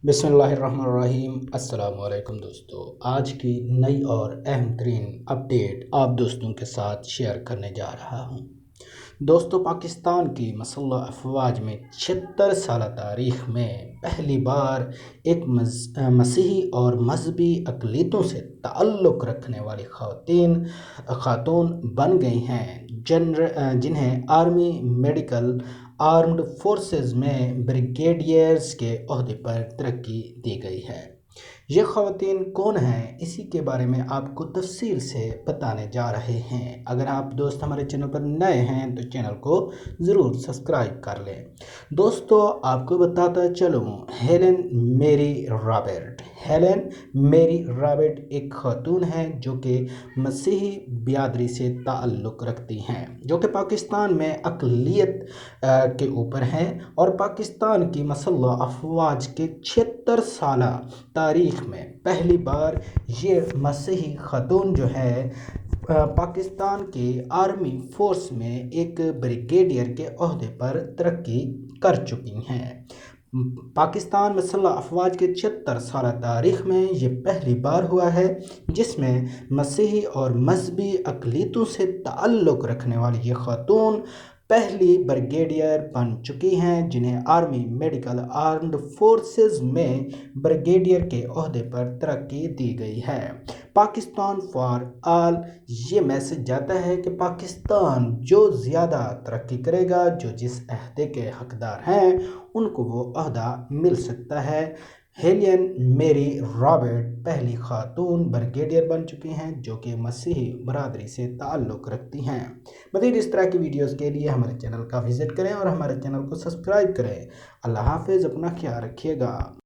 बिस्मिल्लाहिर्रहमानिर्रहीम। अस्सलाम वालेकुम दोस्तों, आज की नई और अहम तरीन अपडेट आप दोस्तों के साथ शेयर करने जा रहा हूँ। दोस्तों, पाकिस्तान की मसल्ह अफवाज में 76 साल तारीख़ में पहली बार एक मसीही और मजहबी अक़लियतों से ताल्लुक़ रखने वाली खातून बन गई हैं, जिन्हें आर्मी मेडिकल आर्म्ड फोर्सेस में ब्रिगेडियर्स के ओहदे पर तरक्की दी गई है। ये ख़वातीन कौन हैं, इसी के बारे में आपको तफसील से बताने जा रहे हैं। अगर आप दोस्त हमारे चैनल पर नए हैं तो चैनल को ज़रूर सब्सक्राइब कर लें। दोस्तों, आपको बताता चलूँ, हेलेन मेरी रॉबर्ट एक खातून हैं जो कि मसीही बिरादरी से ताल्लुक़ रखती हैं, जो कि पाकिस्तान में अक़लियत के ऊपर हैं और पाकिस्तान की मसल्ह अफवाज के 76 साल तारीख़ में पहली बार ये मसीही खातून जो है पाकिस्तान के आर्मी फोर्स में एक ब्रिगेडियर के ओहदे पर तरक्की कर चुकी हैं। पाकिस्तान मसल्ह अफवाज के 76 साल तारीख़ में ये पहली बार हुआ है जिसमें मसीही और मजहबी अक़लियतों से ताल्लुक़ रखने वाली ये खातून पहली ब्रिगेडियर बन चुकी हैं, जिन्हें आर्मी मेडिकल आर्म्ड फोर्सेस में ब्रिगेडियर के ओहदे पर तरक्की दी गई है। पाकिस्तान फॉर ऑल ये मैसेज जाता है कि पाकिस्तान जो ज़्यादा तरक्की करेगा, जो जिस अहदे के हकदार हैं उनको वो अहदा मिल सकता है। हेलेन मेरी रॉबर्ट पहली खातून ब्रिगेडियर बन चुकी हैं जो कि मसीही बरादरी से ताल्लुक़ रखती हैं। मज़ीद इस तरह की वीडियोस के लिए हमारे चैनल का विज़िट करें और हमारे चैनल को सब्सक्राइब करें। अल्लाह हाफ़िज़, अपना ख्याल रखिएगा।